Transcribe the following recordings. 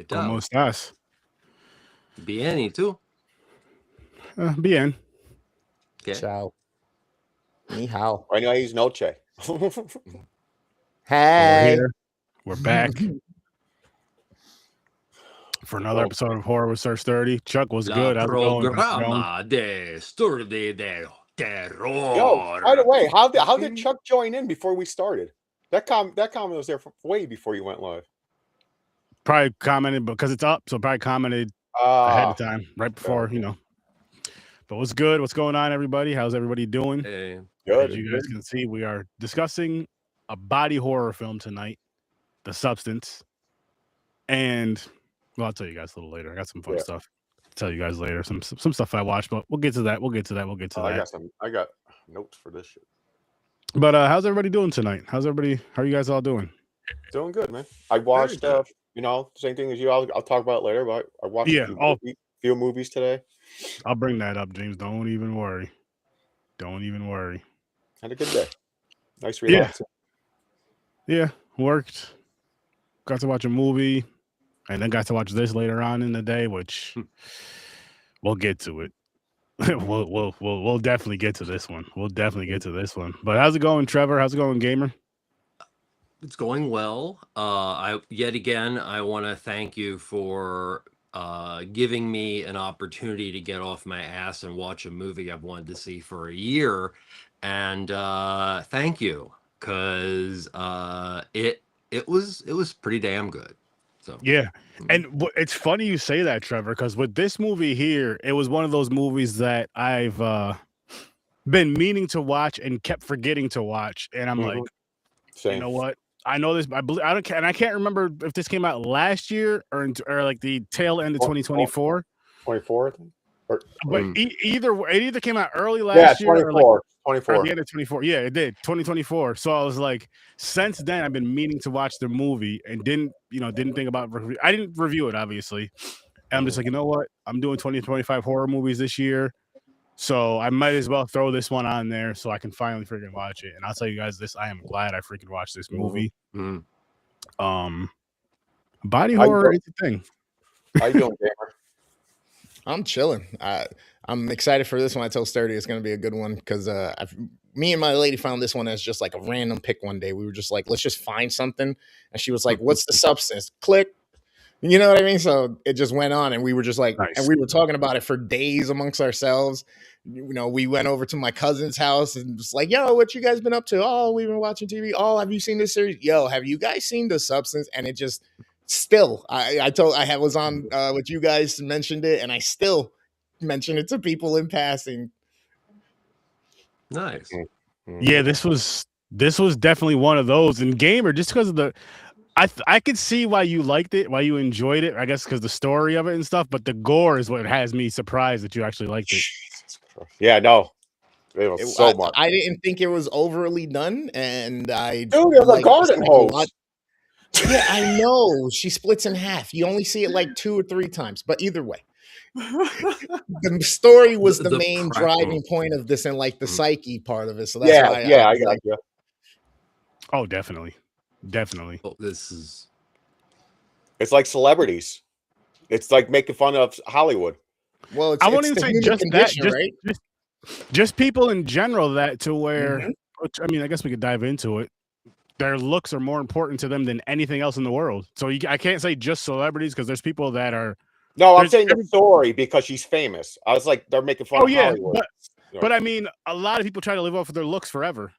Então, ¿Cómo estás? bien, ¿y tú? Bien. ¿Qué? Ciao. Ni hao. Right now, I use Noche. We're Hey. here. We're back for another episode of Horror with Search 30. Chuck was La good. How's it going? programa de Sturdy de Terror. Yo, by the way, how did Chuck join in before we started? That comment was there way before you went live. Probably commented because it's up, so probably commented ahead of time, right before, you know. But what's good? What's going on, everybody? How's everybody doing? Hey. Good. As you guys can see, we are discussing a body horror film tonight, The Substance. And, well, I'll tell you guys a little later. I got some fun stuff. I'll tell you guys later. Some stuff I watched, but we'll get to that. We'll get to that. I got notes for this shit. But how's everybody doing tonight? How are you guys all doing? Doing good, man. I watched same thing as you. I'll talk about it later, but I watched a few movies today. I'll bring that up, James. Don't even worry. Had a good day. Nice relaxing. Yeah, worked. Got to watch a movie, and then got to watch this later on in the day, which we'll get to it. we'll definitely get to this one. But how's it going, Trevor? How's it going, Gamer? It's going well. I want to thank you for giving me an opportunity to get off my ass and watch a movie I've wanted to see for a year. And thank you, because it was pretty damn good. So yeah, and it's funny you say that, Trevor, because with this movie here, it was one of those movies that I've been meaning to watch and kept forgetting to watch, and I'm like, you know what? I know this. I can't remember if this came out last year or like the tail end of 2024. 24, I think. But it either came out early last year 24, or 24. Or the end of 24. Yeah, it did. 2024. So I was like, since then I've been meaning to watch the movie and didn't think about I didn't review it, obviously. And I'm just like, you know what? I'm doing 2025 horror movies this year. So I might as well throw this one on there so I can finally freaking watch it. And I'll tell you guys this, I am glad I freaking watched this movie. Body horror is a thing. How you doing, Gamer? I'm chilling. I'm excited for this one. I told Sturdy it's going to be a good one because me and my lady found this one as just like a random pick one day. We were just like, let's just find something. And she was like, what's The Substance? Click. You know what I mean? So it just went on and we were just like, nice. And we were talking about it for days amongst ourselves. You know, we went over to my cousin's house and just like, yo, what you guys been up to? Oh, we've been watching TV. Oh, have you seen this series? Yo, have you guys seen The Substance? And it just still, I was on with you guys mentioned it and I still mention it to people in passing. Nice. Yeah, this was definitely one of those. And Gamer, just because of the I could see why you liked it, why you enjoyed it, I guess because the story of it and stuff, but the gore is what has me surprised that you actually liked it. Yeah, no. It was so much. I didn't think it was overly done, and Dude, there's a garden hose. Yeah, I know. She splits in half. You only see it like 2 or 3 times, but either way. The story was the main driving point of this and like the psyche part of it. So that's why I got you. Oh, definitely. Oh, it's like celebrities. It's like making fun of Hollywood. Well, I won't even say just that, right? Just people in general that to where, which, I mean, I guess we could dive into it. Their looks are more important to them than anything else in the world. So I can't say just celebrities because there's people that are. No, I'm saying the story because she's famous. I was like, they're making fun of Hollywood. But I mean, a lot of people try to live off of their looks forever.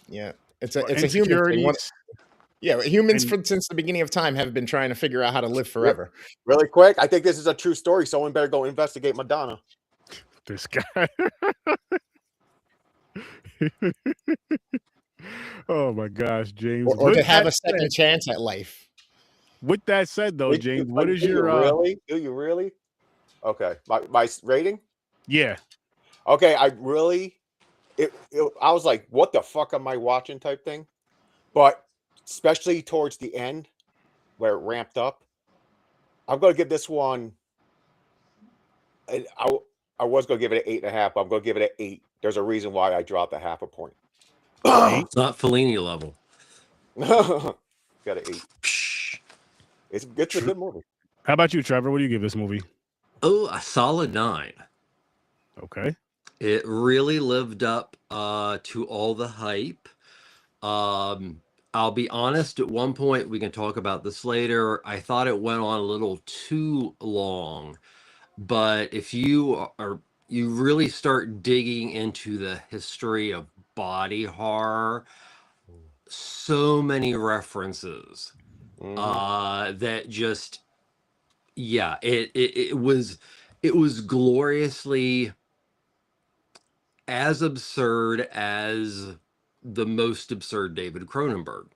Yeah. It's a human thing. Yeah, humans since the beginning of time have been trying to figure out how to live forever. Really quick, I think this is a true story. Someone better go investigate Madonna. This guy. Oh my gosh, James. Or to have a second chance at life. With that said, though, James, what is your really? Do you really? Okay, my rating? Yeah. Okay, I really. I was like, what the fuck am I watching type thing? But especially towards the end where it ramped up, I'm going to give this one, I was going to give it an 8.5, but I'm going to give it an 8. There's a reason why I dropped a 0.5 point. It's not Fellini level. Got an 8. It's a good movie. How about you, Trevor? What do you give this movie? Oh, a solid 9. Okay. It really lived up to all the hype. I'll be honest, at one point, we can talk about this later, I thought it went on a little too long. But if you really start digging into the history of body horror, so many references that just, yeah, it was gloriously as absurd as the most absurd David Cronenberg.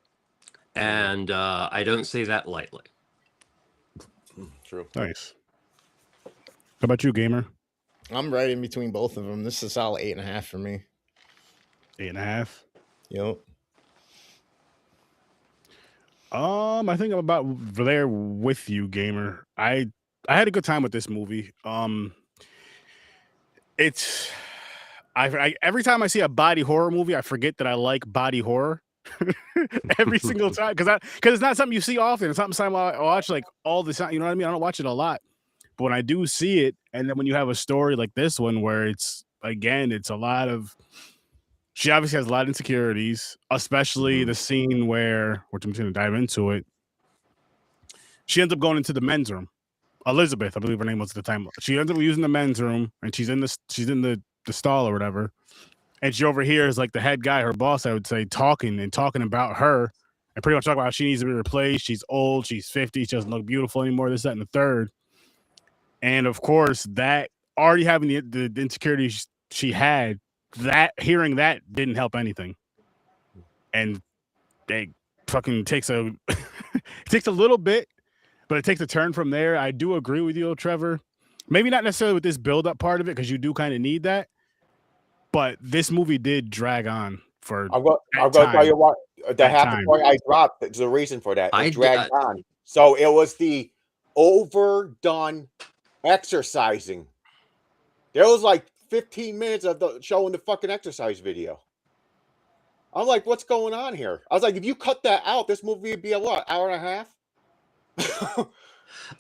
And I don't say that lightly. True. Nice. How about you, Gamer? I'm right in between both of them. This is a solid 8.5 for me. 8.5. Yep. I think I'm about there with you, Gamer. I had a good time with this movie. It's I every time I see a body horror movie, I forget that I like body horror. Every single time, because it's not something you see often. It's something I watch like all the time. You know what I mean? I don't watch it a lot, but when I do see it, and then when you have a story like this one where it's a lot of, she obviously has a lot of insecurities, especially the scene where, which I'm just going to dive into it. She ends up going into the men's room. Elizabeth, I believe her name was at the time. She ends up using the men's room, and she's in the stall or whatever. And she overhears like the head guy, her boss, I would say, talking about her, and pretty much talking about how she needs to be replaced. She's old, she's 50, she doesn't look beautiful anymore. This, that, and the third. And of course, that already having the insecurities she had, that hearing that didn't help anything. And it fucking takes it takes a little bit, but it takes a turn from there. I do agree with you, Trevor. Maybe not necessarily with this build-up part of it, because you do kind of need that. But this movie did drag on for. I'm going to tell you what. The half the point I dropped, there's a reason for that. It dragged on. So it was the overdone exercising. There was like 15 minutes of showing the fucking exercise video. I'm like, what's going on here? I was like, if you cut that out, this movie would be a what, hour and a half?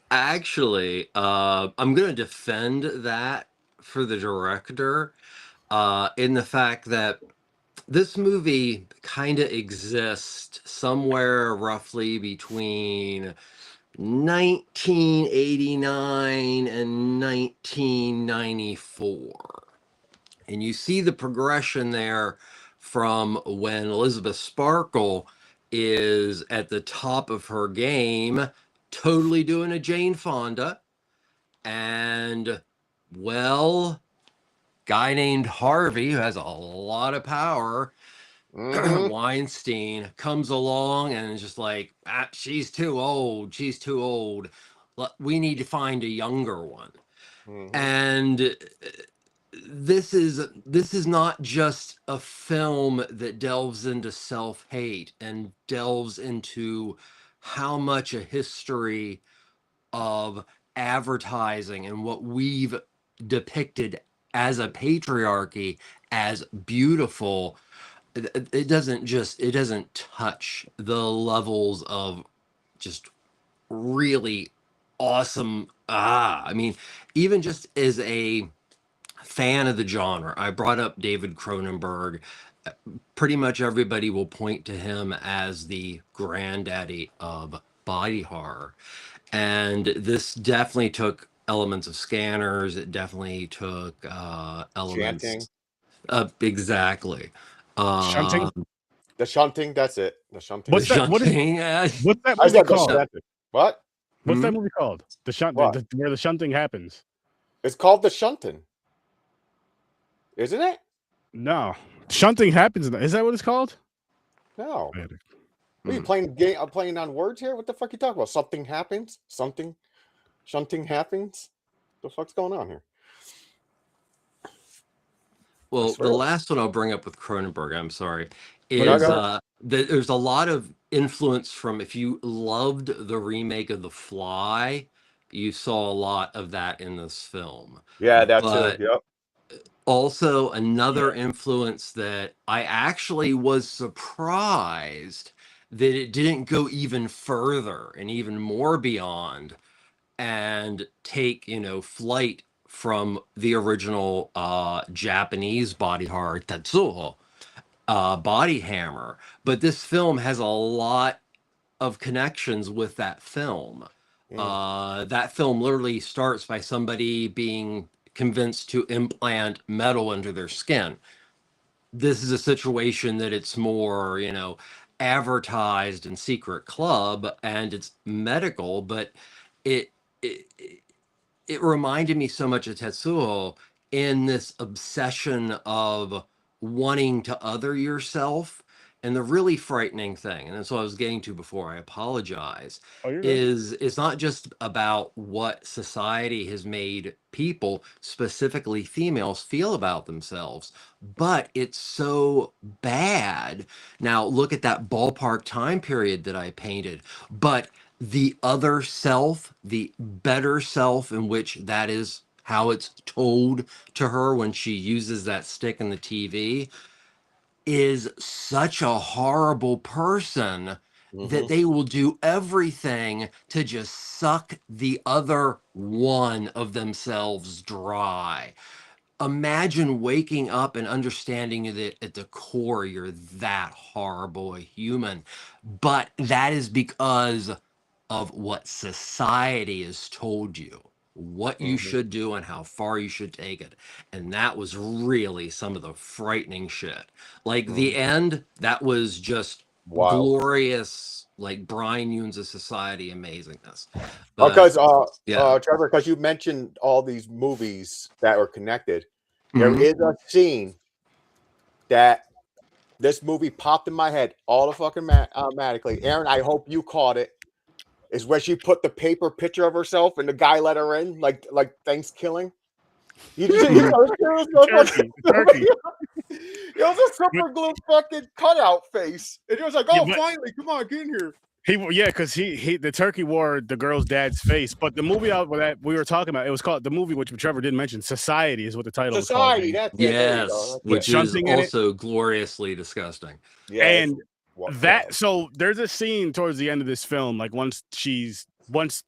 Actually, I'm going to defend that for the director in the fact that this movie kind of exists somewhere roughly between 1989 and 1994. And you see the progression there from when Elizabeth Sparkle is at the top of her game, totally doing a Jane Fonda, and, well, guy named Harvey, who has a lot of power, Weinstein, comes along and is just like, she's too old. We need to find a younger one. And this is not just a film that delves into self-hate and delves into how much a history of advertising and what we've depicted as a patriarchy as beautiful. It doesn't touch the levels of just really awesome. I mean, even just as a fan of the genre, I brought up David Cronenberg. Pretty much everybody will point to him as the granddaddy of body horror. And this definitely took elements of Scanners. It definitely took elements. Chanting. Exactly. Shunting? The shunting, that's it. The shunting. What's that? What's that movie called? What? What's that movie called? The shunting, where the shunting happens. It's called The Shunting. Isn't it? No. Shunting happens. Is that what it's called? No. Are you playing game? I'm playing on words here. What the fuck are you talking about? Something happens. Shunting happens. What the fuck's going on here? Well, the last one I'll bring up with Cronenberg, I'm sorry, is there's a lot of influence from, if you loved the remake of The Fly, you saw a lot of that in this film. Yeah, that's it. Yep. Also, another influence that I actually was surprised that it didn't go even further and even more beyond and take, flight from the original Japanese body horror Tetsuo body hammer. But this film has a lot of connections with that film. That film literally starts by somebody being convinced to implant metal into their skin. This is a situation that it's more, advertised in secret club and it's medical, but it it it reminded me so much of Tetsuo in this obsession of wanting to other yourself. And the really frightening thing, and that's what I was getting to before I apologize, Oh, you're good. is it's not just about what society has made people, specifically females, feel about themselves, but it's so bad. Now, look at that ballpark time period that I painted, but the other self, the better self, in which that is how it's told to her when she uses that stick in the TV, is such a horrible person that they will do everything to just suck the other one of themselves dry. Imagine waking up and understanding that at the core you're that horrible a human, but that is because of what society has told you, what you should do and how far you should take it. And that was really some of the frightening shit. Like the end, that was just Wow. glorious, like Brian Yoons of Society amazingness. But, Because yeah. Trevor, because you mentioned all these movies that are connected, there Mhm. is a scene that this movie popped in my head all the fucking automatically. Aaron, I hope you caught it. Is where she put the paper picture of herself and the guy let her in, like Thanksgiving. You just, Turkey. Turkey. It was a super glue fucking cutout face, and he was like, Yeah, "Oh, but- finally, come on, get in here." Because he the turkey wore the girl's dad's face. But the movie that we were talking about, it was called, the movie which Trevor didn't mention, Society is what the title Society, was called. that's it. There you go. Yes, That's With which is shunting in it. also gloriously disgusting. it. Yeah, it's- And wow. so there's a scene towards the end of this film, like once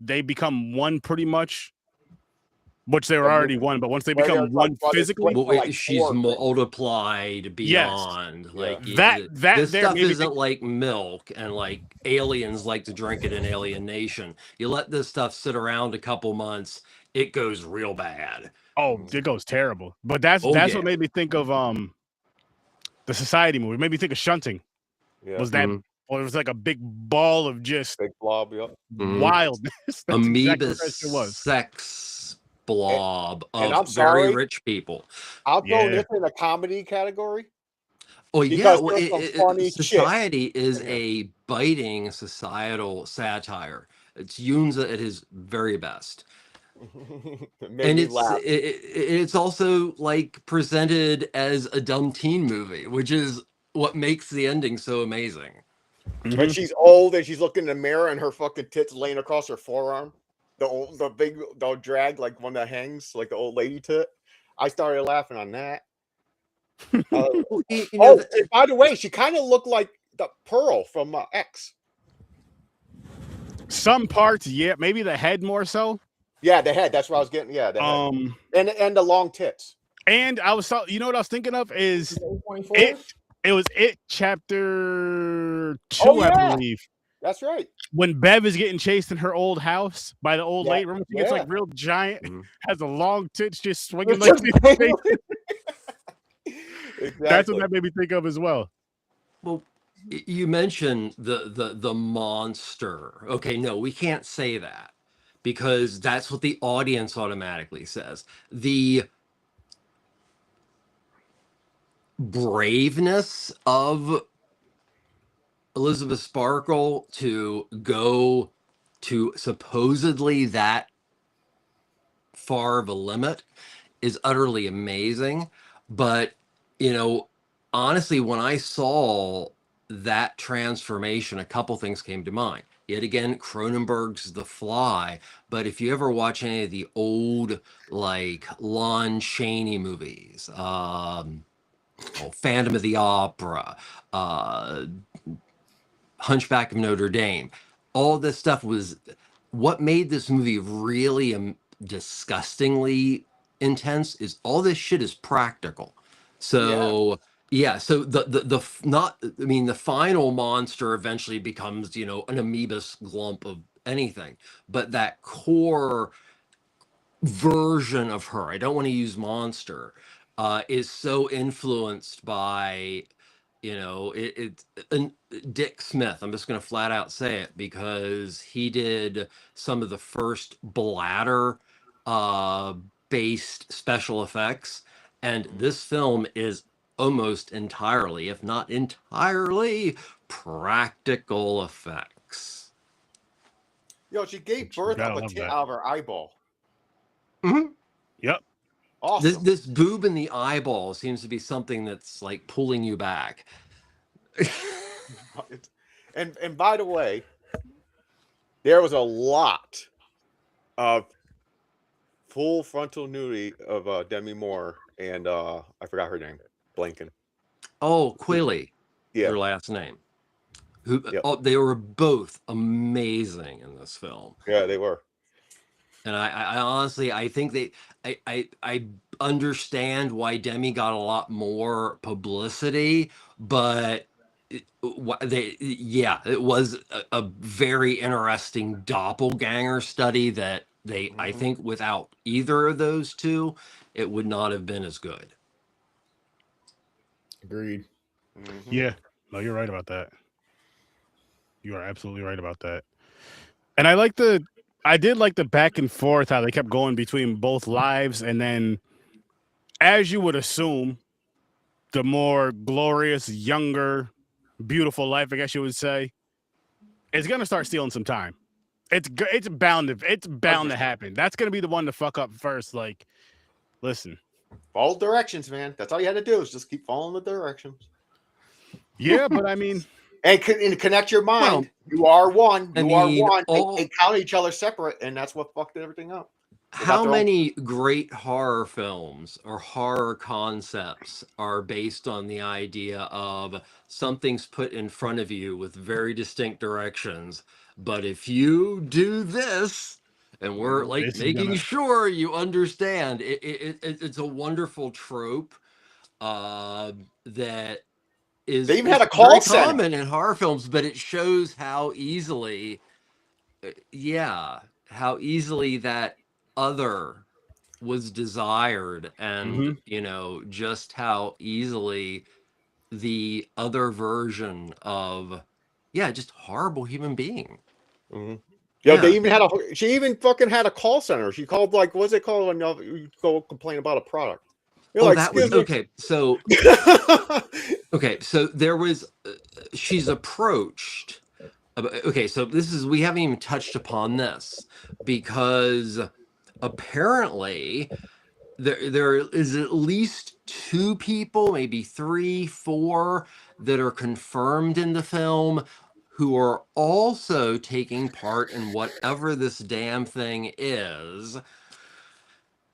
they become one pretty much, which they were already one, but once they Where become there's, one like, brothers physically, split. Well, like she's four things. multiplied beyond. Yeah. Like That this there stuff made me isn't think- like milk, and like aliens like to drink it in Alien Nation. You let this stuff sit around a couple months, it goes real bad. oh, it goes terrible. But that's Oh, yeah. what made me think of the Society movie. It made me think of Shunting. Yeah. Was that Mhm. well, it was like a big ball of just Big blob? Yep. Mhm. wildness. That's Amoeba exactly what that was. sex blob and of I'm very sorry. rich people. I'll throw Yeah. this in the comedy category. Oh yeah, Because well, there's some funny shit Society is in there. a biting societal satire. It's Yunza at his very best. It made And me it's laugh. it's also like presented as a dumb teen movie, which is what makes the ending so amazing. When she's old and she's looking in the mirror and her fucking tits laying across her forearm, the drag, like one that hangs, like the old lady tit. I started laughing on that. Well, And by the way, she kind of looked like the Pearl from X. Some parts, yeah, maybe the head more so. Yeah, the head. That's what I was getting. Yeah, the head. And the long tits. And I was you know what I was thinking of is 24? it was chapter 2, Oh, yeah. I believe. That's right. When Bev is getting chased in her old house by the old Yeah, lady, remember she gets like yeah. real giant, Mhm. has a long tits just swinging It's like just- this. Exactly. That's what that made me think of as well. Well, you mentioned the monster. Okay, no, we can't say that because that's what the audience automatically says. The braveness of Elizabeth Sparkle to go to supposedly that far of a limit is utterly amazing. But, honestly, when I saw that transformation, a couple things came to mind. Yet again, Cronenberg's The Fly. But if you ever watch any of the old, like, Lon Chaney movies, Phantom of the Opera, Hunchback of Notre Dame. All this stuff was what made this movie really disgustingly intense. Is all this shit is practical. So yeah, so not, I mean, the final monster eventually becomes, you know, an amoebus glump of anything, but that core version of her, I don't want to use monster, is so influenced by, you know, and Dick Smith. I'm just going to flat out say it because he did some of the first bladder based special effects, and this film is almost entirely, if not entirely, practical effects. Yo, she gave Which you birth gotta of a love tit that. out of her eyeball. Mhm. Yep. Awesome. This boob in the eyeball seems to be something that's like pulling you back. And by the way, there was a lot of full frontal nudity of Demi Moore and I forgot her name, blanking. Oh, Quilly, Yeah, her last name. Who? Yep. Oh, they were both amazing in this film, yeah, they were. and I honestly, I think I understand why Demi got a lot more publicity, but it was a very interesting doppelganger study that I Mhm. think without either of those two, it would not have been as good. Agreed. Mhm. Yeah. No, you're right about that. You are absolutely right about that. And I did like the back and forth how they kept going between both lives, and then, as you would assume, the more glorious, younger, beautiful life, I guess you would say, is gonna start stealing some time. It's bound to happen. That's gonna be the one to fuck up first. Like, listen, Follow directions, man. That's all you had to do is just keep following the directions yeah, but I mean, and connect your Well, mind. You are one. I You are mean, one. all They count each other separate, and that's what fucked everything up. They got how their own- many great horror films or horror concepts are based on the idea of something's put in front of you with very distinct directions, but if you do this, and we're like this is making gonna. sure you understand, it's a wonderful trope that is They even had a very call center. common in horror films, but it shows how easily, how easily that other was desired, and Mhm. you know, just how easily the other version of just horrible human being. Mhm. Yo, Yeah. they even had she even fucking had a call center. She called, like, what's it called when you go complain about a product? You're Oh, like, that was excuse me. okay. So so there was she's approached. Okay, so we haven't even touched upon this because apparently there is at least 2 people, maybe 3, 4, that are confirmed in the film who are also taking part in whatever this damn thing is.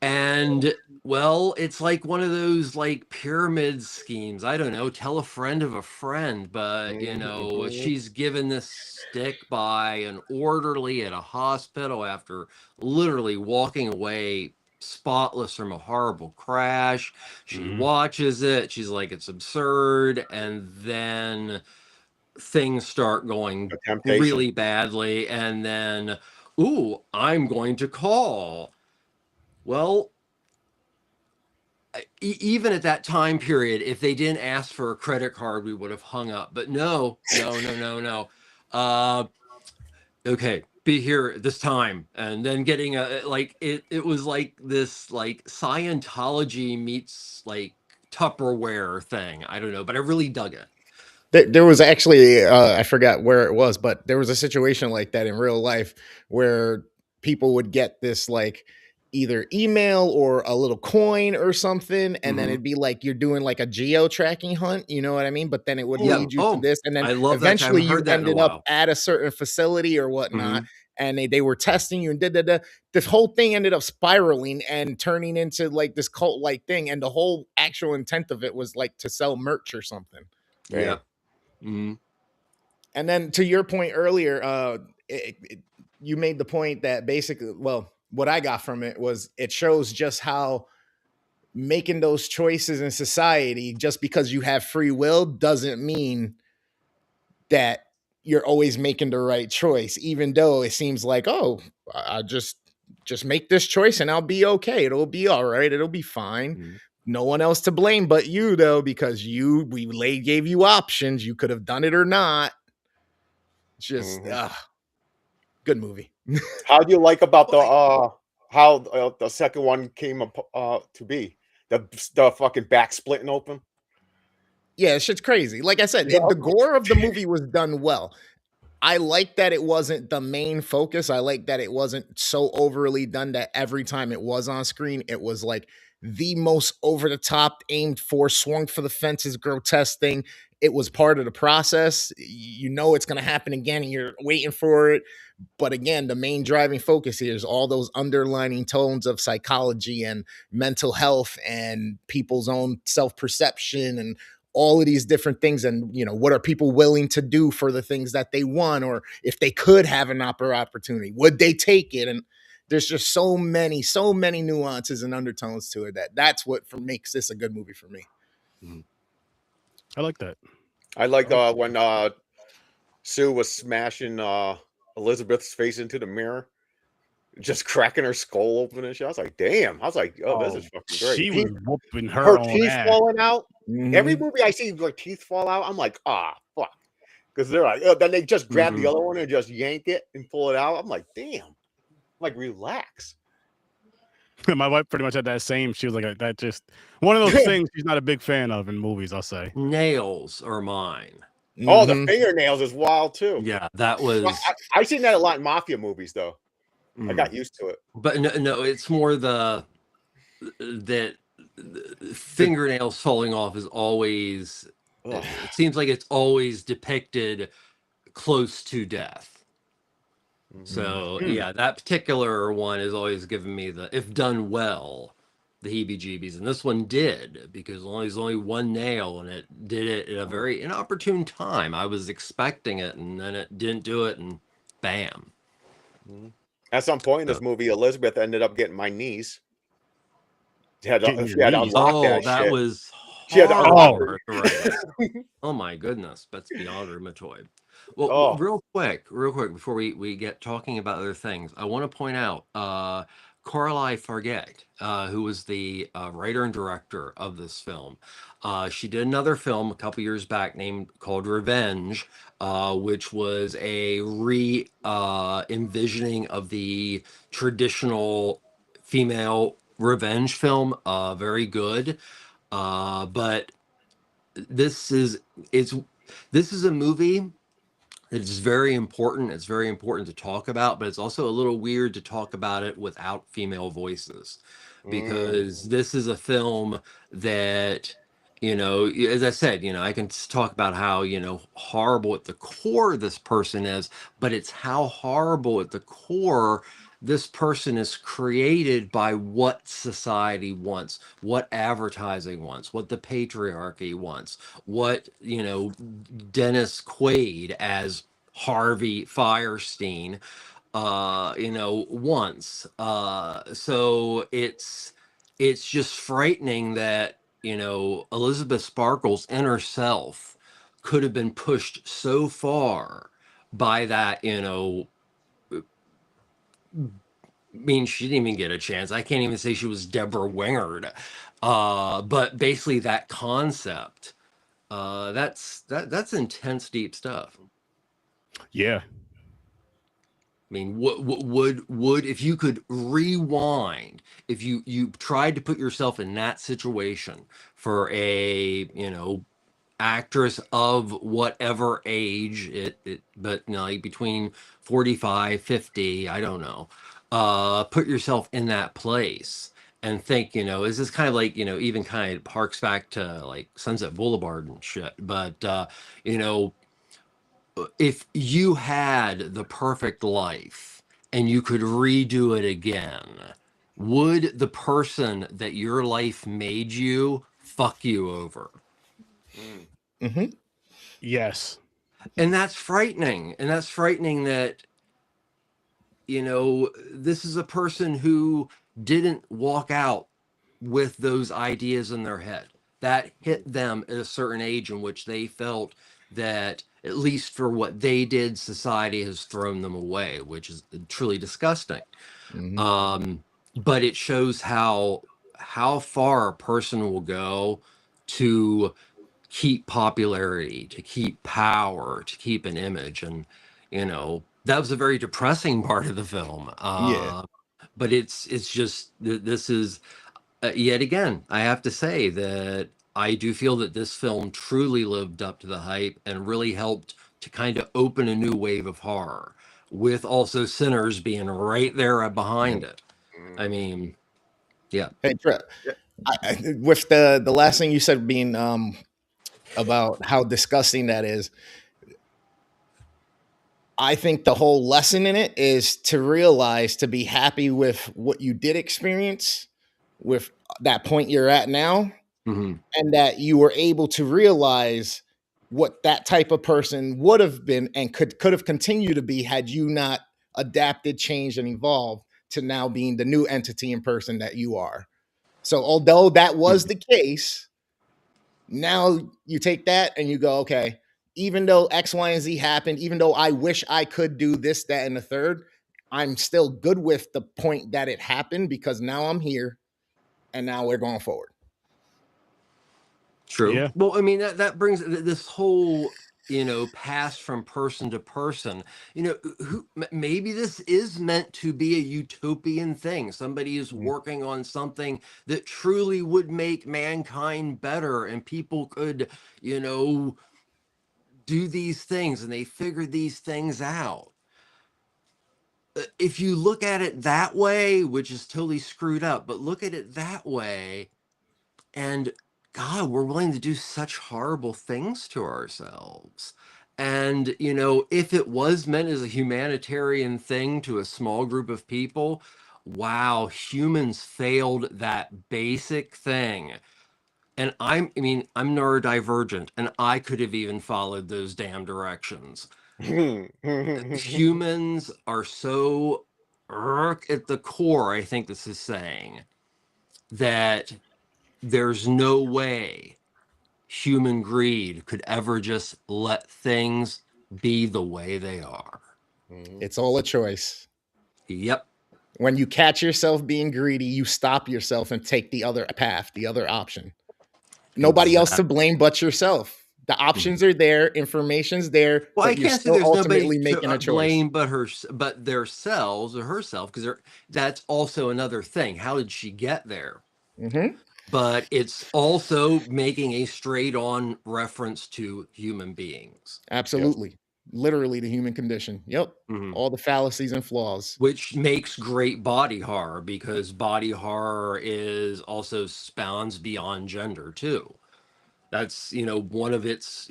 And well, it's like one of those like pyramid schemes. I don't know, tell a friend of a friend, but you know, Mhm. she's given this stick by an orderly at a hospital after literally walking away spotless from a horrible crash. She Mhm. watches it, she's like, it's absurd, and then things start going A temptation. really badly, and then, ooh, I'm going to call. Well, even at that time period, if they didn't ask for a credit card, we would have hung up. But no. Okay, be here at this time, and then getting a like it was like this like Scientology meets like Tupperware thing. I don't know, but I really dug it. There was actually I forgot where it was, but there was a situation like that in real life where people would get this like either email or a little coin or something, and then Mhm. it'd be like you're doing like a geo tracking hunt, you know what I mean? But then it would Yeah. lead you to Oh, this, and then I love that. I eventually haven't you heard that in a ended up while. at a certain facility or whatnot, Mhm. and they were testing you and this whole thing ended up spiraling and turning into like this cult like thing, and the whole actual intent of it was like to sell merch or something. Yeah. Mhm. And then to your point earlier, you made the point that basically, well, what I got from it was it shows just how making those choices in society, just because you have free will, doesn't mean that you're always making the right choice, even though it seems like, oh, I just make this choice and I'll be okay. It'll be all right. It'll be fine. Mhm. No one else to blame but you, though, because gave you options. You could have done it or not. It's just good movie. How do you like about the how the second one came to be? The fucking back splitting open. Yeah, shit's crazy. Like I said, the gore of the movie was done well. I like that it wasn't the main focus. I like that it wasn't so overly done that every time it was on screen, it was like the most over the top, aimed for, swung for the fences, grotesque thing. It was part of the process. You know it's going to happen again and you're waiting for it. But again, the main driving focus here is all those underlining tones of psychology and mental health and people's own self-perception and all of these different things. And, you know, what are people willing to do for the things that they want? Or if they could have an opportunity, would they take it? And there's just so many nuances and undertones to it that's what makes this a good movie for me. I like that. I like when Sue was smashing Elizabeth's face into the mirror, just cracking her skull open and shit. I was like, damn. I was like, oh, this is fucking great. She was whooping her own teeth ass. falling out. Mm-hmm. Every movie I see where teeth fall out, I'm like, fuck. Because they're like, then they just grab the other one and just yank it and pull it out. I'm like, damn. I'm like, relax. My wife pretty much had that same. She was like, that just one of those things she's not a big fan of in movies, I'll say. Nails are mine. Oh, the fingernails is wild too. Yeah, that was. I've seen that a lot in mafia movies, though. I got used to it. But no, it's more that fingernails falling off is always. It seems like it's always depicted close to death. So yeah, that particular one has always given me the, if done well, the heebie-jeebies, and this one did, because there's only one nail, and it did it at a very inopportune time. I was expecting it, and then it didn't do it, and bam. At some point in this movie, Elizabeth ended up getting my knees. She had Getting your to knees. unlock that shit. Was She had to hard. unlock Right. Oh my goodness, that's beyond rheumatoid. Well, real quick, before we get talking about other things, I want to point out Coralie Farget, who was the writer and director of this film. She did another film a couple years back called Revenge, which was a envisioning of the traditional female revenge film. Very good. But this is a movie that is very important. It's very important to talk about, but it's also a little weird to talk about it without female voices, because this is a film that, you know, as I said, you know, I can talk about how, you know, horrible at the core this person is, but it's how horrible at the core this person is created by what society wants, what advertising wants, what the patriarchy wants, what, you know, Dennis Quaid as Harvey Fierstein, you know, wants. So it's just frightening that, you know, Elizabeth Sparkle's inner self could have been pushed so far by that, you know. I mean, she didn't even get a chance. I can't even say she was Deborah Wingard. But basically that concept, that's intense, deep stuff. Yeah. I mean, would if you could rewind, if you tried to put yourself in that situation for a, you know, actress of whatever age but you know, like between 45, 50, I don't know, put yourself in that place and think, you know, is this kind of like, you know, even kind of harks back to like Sunset Boulevard and shit, but you know, if you had the perfect life and you could redo it again, would the person that your life made you fuck you over? Yes. And that's frightening. And that's frightening that, this is a person who didn't walk out with those ideas in their head. That hit them at a certain age in which they felt that, at least for what they did, society has thrown them away, which is truly disgusting. But it shows how far a person will go to keep popularity, to keep power, to keep an image. And that was a very depressing part of the film. But it's just, this is yet again, I have to say that I do feel that this film truly lived up to the hype and really helped to kind of open a new wave of horror, with also Sinners being right there behind it. I mean, yeah. Hey, Trent, with the last thing you said being about how disgusting that is, I think the whole lesson in it is to realize, to be happy with what you did experience, with that point you're at now, and that you were able to realize what that type of person would have been and could have continued to be had you not adapted, changed, and evolved to now being the new entity and person that you are. So although that was the case, now you take that and you go, okay, even though X, Y, and Z happened, even though I wish I could do this, that, and the third, I'm still good with the point that it happened, because now I'm here and now we're going forward. True. Yeah. Well, I mean, that brings this whole, pass from person to person. Maybe this is meant to be a utopian thing. Somebody is working on something that truly would make mankind better, and people could, do these things, and they figure these things out. If you look at it that way, which is totally screwed up, but look at it that way, and God, we're willing to do such horrible things to ourselves. And, if it was meant as a humanitarian thing to a small group of people, wow, humans failed that basic thing. And I'm neurodivergent, and I could have even followed those damn directions. Humans are so at the core, I think this is saying, that there's no way human greed could ever just let things be the way they are. It's all a choice. Yep. When you catch yourself being greedy, you stop yourself and take the other path, the other option. Nobody else to blame but yourself. The options are there, information's there. Well, I but you're can't say still there's ultimately nobody making a to choice. blame but themselves or herself, because that's also another thing. How did she get there? But it's also making a straight-on reference to human beings. Absolutely. Yep. Literally the human condition. Yep. All the fallacies and flaws. Which makes great body horror, because body horror is also spans beyond gender too. That's, one of its,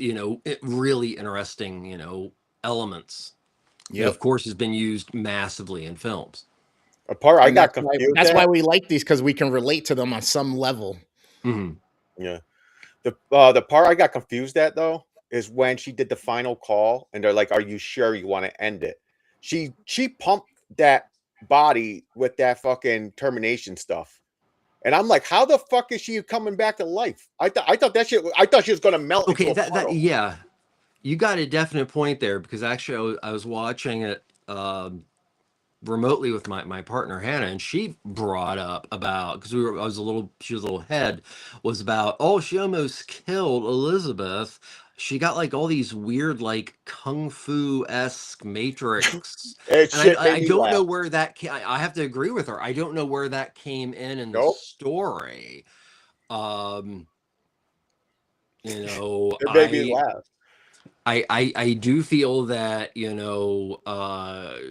really interesting, elements. Yeah. Of course, has been used massively in films. A part I got confused. That's why we like these, because we can relate to them on some level. Yeah. The part I got confused at, though, is when she did the final call and they're like, "Are you sure you want to end it?" She pumped that body with that fucking termination stuff. And I'm like, how the fuck is she coming back to life? I thought she was gonna melt. Okay, yeah. You got a definite point there, because actually I was watching it remotely with my partner Hannah, and she brought up about, because she was a little head, was about, she almost killed Elizabeth. She got like all these weird, like kung fu-esque Matrix. I don't know where that came. I have to agree with her. I don't know where that came in the story. It made me laugh. I do feel that,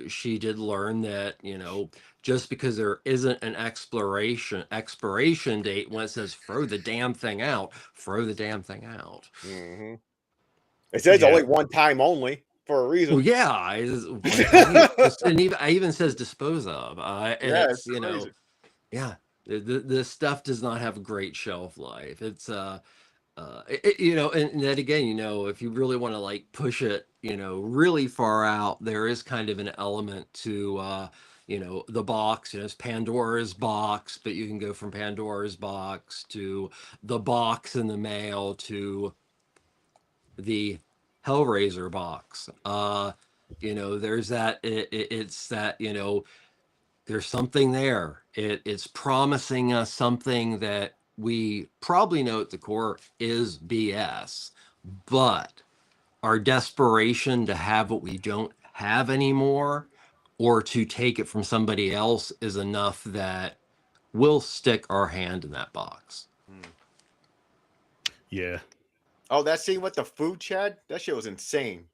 she did learn that, just because there isn't an expiration date when it says throw the damn thing out. It says only one time only for a reason. Well, yeah. And even says dispose of. And it's crazy. Yeah. This stuff does not have a great shelf life. It's And then again, if you really want to like push it, really far out, there is kind of an element to, the box. It's Pandora's box, but you can go from Pandora's box to the box in the mail to the Hellraiser box. There's that. It's that. There's something there. It's promising us something that we probably know at the core is BS, but our desperation to have what we don't have anymore or to take it from somebody else is enough that we'll stick our hand in that box. Yeah. Oh, that scene with the food, Chad? That shit was insane.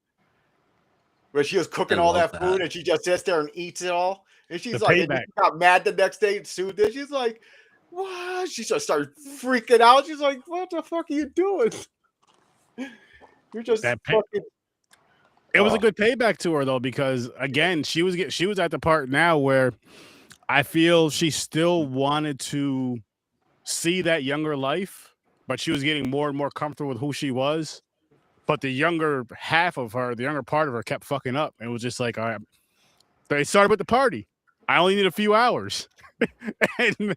Where she was cooking I all love that food and she just sits there and eats it all. And she's The like, payback. and she got mad the next day and sued her. She's like, what? She just started freaking out. She's like, what the fuck are you doing? You're just That fucking. It was a Oh. good payback to her though, because again, she was at the part now where I feel she still wanted to see that younger life, but she was getting more and more comfortable with who she was. But the younger half of her, the younger part of her, kept fucking up. It was just like, all right, they started with the party. I only need a few hours, and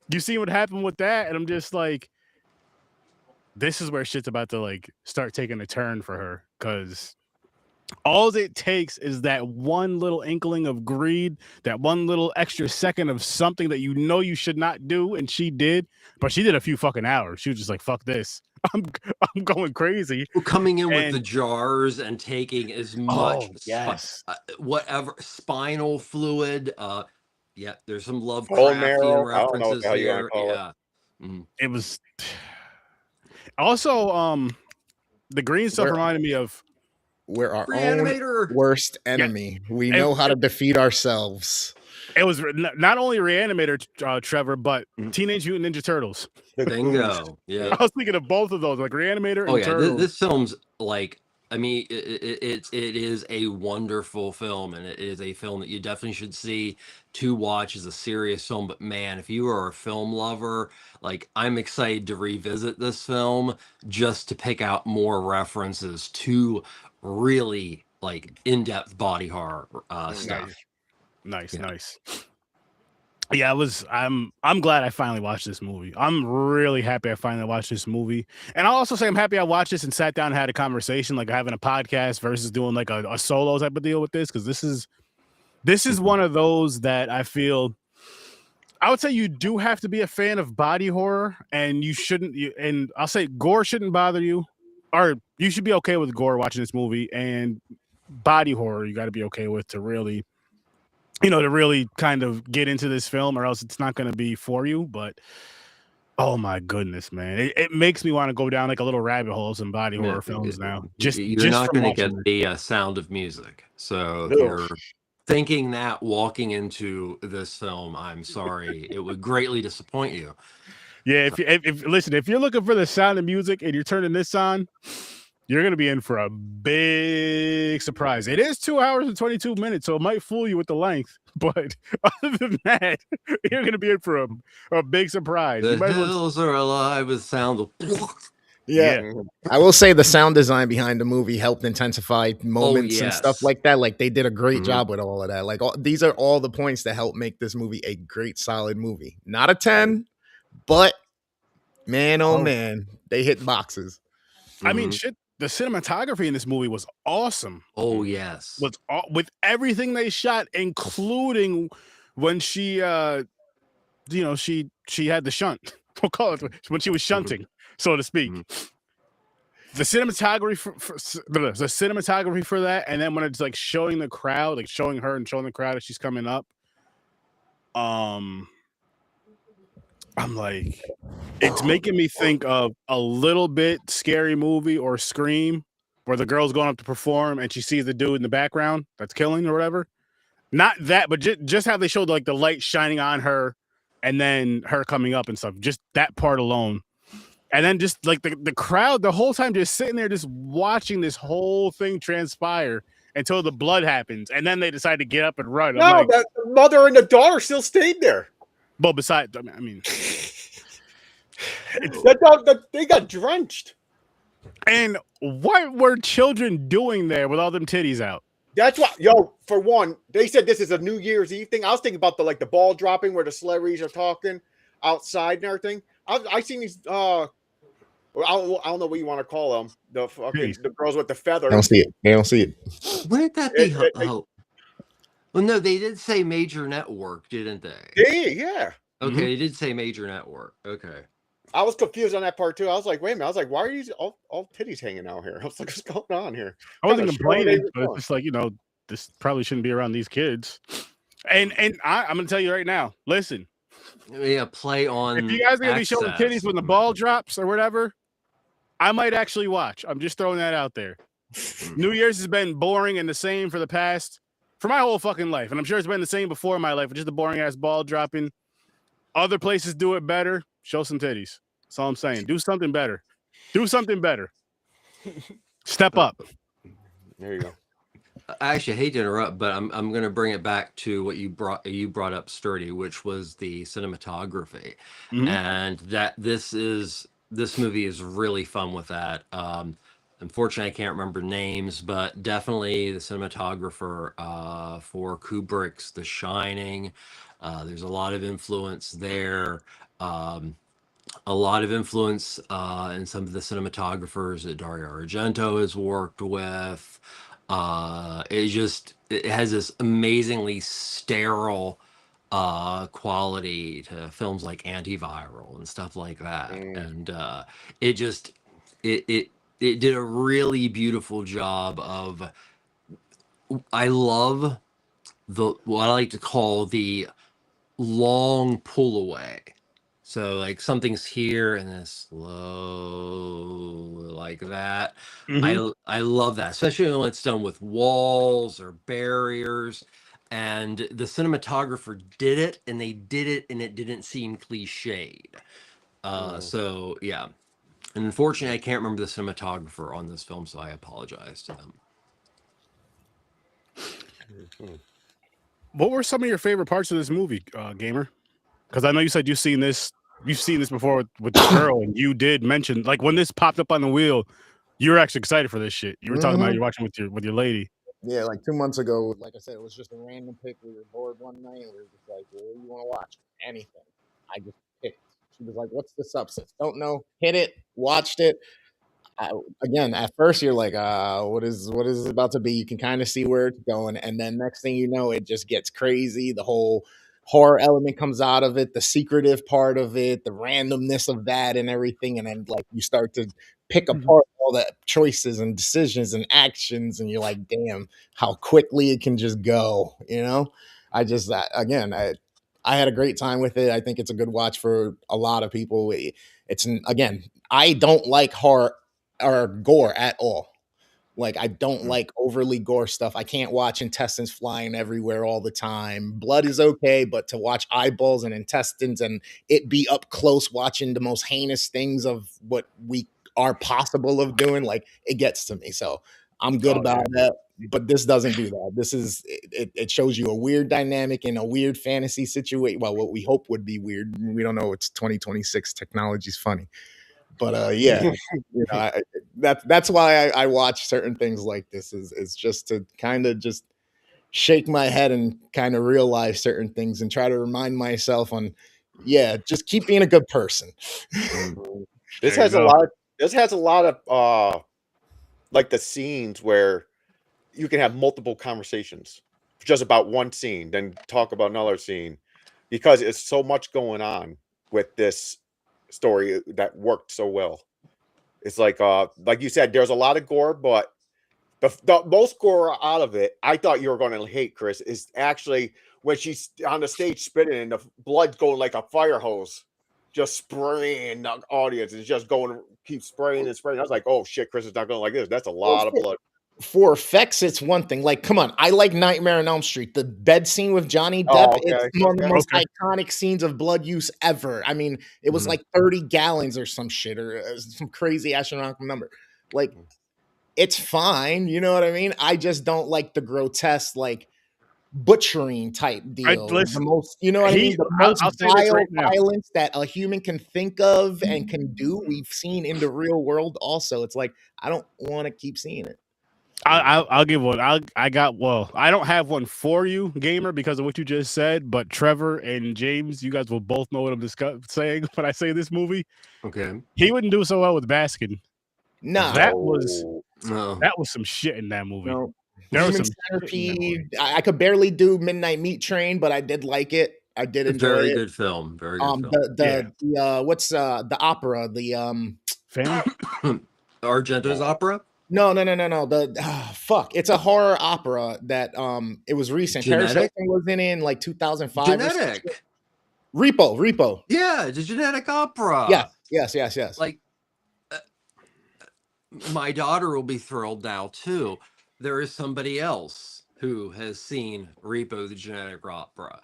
you see what happened with that, and I'm just like, this is where shit's about to like start taking a turn for her, because all it takes is that one little inkling of greed, that one little extra second of something that you should not do, and she did, but she did a few fucking hours. She was just like, "Fuck this, I'm going crazy." Coming in with the And- jars and taking as much yes, whatever spinal fluid. Yeah, there's some Bone Lovecraftian marrow. I don't know what references the hell you wanna here. call it. Yeah. Mhm. it was. Also, the green stuff Where- reminded me of. We're our own Reanimator. worst enemy. We know how to defeat ourselves. It was not only Reanimator, Trevor, but Mhm. Teenage Mutant Ninja Turtles. Bingo. Yeah. I was thinking of both of those, like Reanimator and Oh yeah, Turtles. this film's like, I mean, it is a wonderful film, and it is a film that you definitely should see to watch as a serious film. But man, if you are a film lover, like I'm excited to revisit this film just to pick out more references to really like in-depth body horror stuff. Nice, Yeah. nice. Yeah, I'm glad I finally watched this movie. I'm really happy I finally watched this movie. And I'll also say I'm happy I watched this and sat down and had a conversation, like having a podcast versus doing like a solo type of deal with this, because this is one of those that I feel I would say you do have to be a fan of body horror, and you shouldn't and I'll say gore shouldn't bother you, or you should be okay with gore watching this movie, and body horror you got to be okay with to really kind of get into this film, or else it's not going to be for you. But oh my goodness, man, it makes me want to go down like a little rabbit hole of some body horror films now. You're not going to get the Sound of Music. So if you're thinking that walking into this film, I'm sorry, it would greatly disappoint you. Yeah, if you're looking for the Sound of Music and you're turning this on, you're going to be in for a big surprise. It is 2 hours and 22 minutes, so it might fool you with the length. But other than that, you're going to be in for a big surprise. The hills are alive with sound of. Yeah. I will say the sound design behind the movie helped intensify moments and stuff yes. like that. Like they did a great Mhm. job with all of that. Like these are all the points that help make this movie a great, solid movie. Not a 10, but man, oh man, they hit boxes. I mean, Mhm. shit. The cinematography in this movie was awesome. Oh yes. With everything they shot, including when she, she had the shunt. We'll call it when she was shunting, so to speak. Mhm. The cinematography for that, and then when it's like showing the crowd, like showing her and showing the crowd as she's coming up, I'm like, it's making me think of a little bit Scary Movie or Scream, where the girl's going up to perform and she sees the dude in the background that's killing or whatever. Not that, but just how they showed like the light shining on her and then her coming up and stuff. Just that part alone. And then just like the crowd the whole time just sitting there just watching this whole thing transpire until the blood happens. And then they decide to get up and run. No, the mother and the daughter still stayed there. Well, besides, I mean, They got drenched. And what were children doing there with all them titties out? That's what, yo. For one, they said this is a New Year's Eve thing. I was thinking about the ball dropping where the celebrities are talking outside and everything. I seen these. I don't know what you want to call them. The girls with the feathers. They don't see it. They don't see it. Wouldn't that be? Well, no, they did say major network, didn't they? Yeah. Okay, they did say major network. Okay. I was confused on that part too. I was like, wait a minute. I was like, why are these all titties hanging out here? I was like, what's going on here? I wasn't Kinda complaining, short, but it's just like, this probably shouldn't be around these kids. And I'm gonna tell you right now, listen. Yeah, play on. If you guys are gonna be showing titties when the ball drops or whatever, I might actually watch. I'm just throwing that out there. New Year's has been boring and the same for my whole fucking life. And I'm sure it's been the same before in my life, just a boring ass ball dropping. Other places do it better. Show some titties. That's all I'm saying. Do something better. Do something better. Step up. There you go. I actually hate to interrupt, but I'm going to bring it back to what you brought up, Sturdy, which was the cinematography, and that this movie is really fun with that. Unfortunately, I can't remember names, but definitely the cinematographer for Kubrick's The Shining. There's a lot of influence there. A lot of influence in some of the cinematographers that Dario Argento has worked with. It has this amazingly sterile quality to films like Antiviral and stuff like that. And it did a really beautiful job of, I love what I like to call the long pull away. So like something's here and then slow like that. I love that, especially when it's done with walls or barriers. And the cinematographer did it, and they did it, and it didn't seem cliched. So yeah. And unfortunately, I can't remember the cinematographer on this film, so I apologize to them. What were some of your favorite parts of this movie, Gamer? Because I know you said you've seen this before with the girl, and you did mention, like, when this popped up on the wheel, you were actually excited for this shit. You were talking about you're watching with your lady. Yeah, like 2 months ago, like I said, it was just a random pick. We were bored one night. We were just like, what do you want to watch? Anything. I just picked. She was like, what's the substance? Don't know. Hit it. Watched it. Again, at first you're like, what is it about to be? You can kind of see where it's going. And then next thing you know, it just gets crazy. The whole horror element comes out of it, the secretive part of it, the randomness of that and everything. And then like you start to pick apart all the choices and decisions and actions. And you're like, damn, how quickly it can just go, I had a great time with it. I think it's a good watch for a lot of people. Again, I don't like horror or gore at all. Like, I don't like overly gore stuff. I can't watch intestines flying everywhere all the time. Blood is okay, but to watch eyeballs and intestines and it be up close watching the most heinous things of what we are possible of doing, like, it gets to me. So I'm good about that. But this doesn't do that. This is it shows you a weird dynamic in a weird fantasy situation. Well, what we hope would be weird. We don't know. It's 2026. Technology's funny. But that's why I watch certain things like this is just to kind of just shake my head and kind of realize certain things and try to remind myself just keep being a good person. This has a lot of like the scenes where you can have multiple conversations just about one scene, then talk about another scene, because it's so much going on with this story that worked so well. It's like you said, there's a lot of gore, but the most gore out of it, I thought you were going to hate, Chris, is actually when she's on the stage spitting and the blood's going like a fire hose, just spraying the audience. It's just keep spraying and spraying. I was like, oh shit, Chris is not going like this. That's a lot of blood. For effects, it's one thing. Like, come on, I like Nightmare on Elm Street. The bed scene with Johnny Depp, it's one of the most iconic scenes of blood use ever. I mean, it was like 30 gallons or some shit, or some crazy astronomical number. Like, it's fine, you know what I mean? I just don't like the grotesque, like, butchering type deal. The listen, most, you know what I mean? The most I'll say this vile right now. violence that a human can think of and can do, we've seen in the real world also. It's like, I don't want to keep seeing it. I'll give one. I don't have one for you, gamer, because of what you just said. But Trevor and James, you guys will both know what I'm saying when I say this movie. Okay. He wouldn't do so well with Baskin. No. That was No. some shit in that movie. No. There was Human some shit in that movie. Centipede. I could barely do Midnight Meat Train, but I did like it. I did enjoy Very it. good film. Very good film. The what's the opera? The Fan? Argento's opera. No. The fuck. It's a horror opera that it was recent. Paris Genetic? Hilton was in like 2005. Genetic. Repo. Yeah, it's a genetic opera. Yes. Like, my daughter will be thrilled now too. There is somebody else who has seen Repo the Genetic Opera.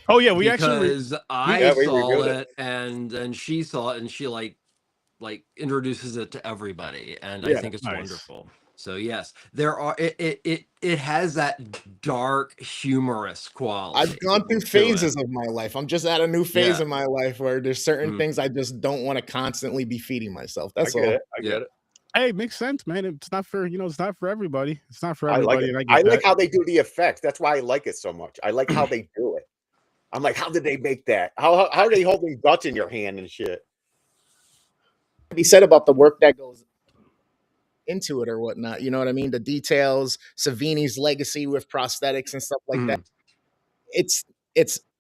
Oh yeah, we because I Yeah, we saw reviewed it and she saw it and she like introduces it to everybody, and Yeah, I think it's nice. wonderful. So yes, there are it has that dark humorous quality. I've gone through to it. phases of my life. I'm just at a new phase Yeah. in my life where there's certain Mhm. things I just don't want to constantly be feeding myself. I That's get all. it. I get it. Hey, makes sense, man. It's not for it's not for everybody. It's not for I like everybody. it. And I get like that. how they do the effects. That's why I like it so much. I like how they do it. I'm like, how did they make that? How are they holding guts in your hand and shit? Be said about the work that goes into it or whatnot. You know what I mean? The details, Savini's legacy with prosthetics and stuff like that. It's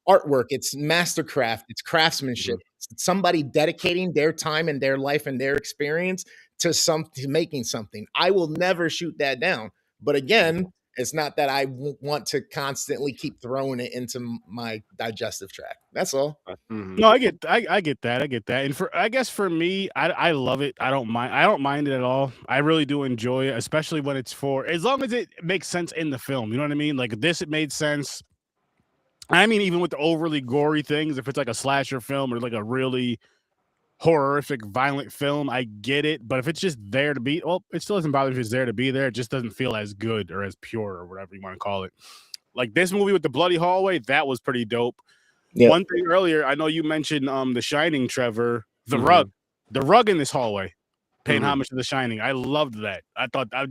artwork, it's mastercraft, it's craftsmanship. It's somebody dedicating their time and their life and their experience to making something. I will never shoot that down. But again, it's not that I want to constantly keep throwing it into my digestive tract. That's all. Mhm. No, I get that. I get that. And I guess for me, I love it. I don't mind it at all. I really do enjoy it, especially when it's as long as it makes sense in the film. You know what I mean? Like this, it made sense. I mean, even with the overly gory things, if it's like a slasher film or like a really horrific, violent film, I get it. But if it's just there to be, it still doesn't bother me if it's there to be there. It just doesn't feel as good or as pure or whatever you want to call it. Like this movie with the bloody hallway, that was pretty dope. Yep. One thing earlier, I know you mentioned The Shining, Trevor. The Mhm. rug in this hallway, paying Mhm. homage to The Shining. I loved that. I thought I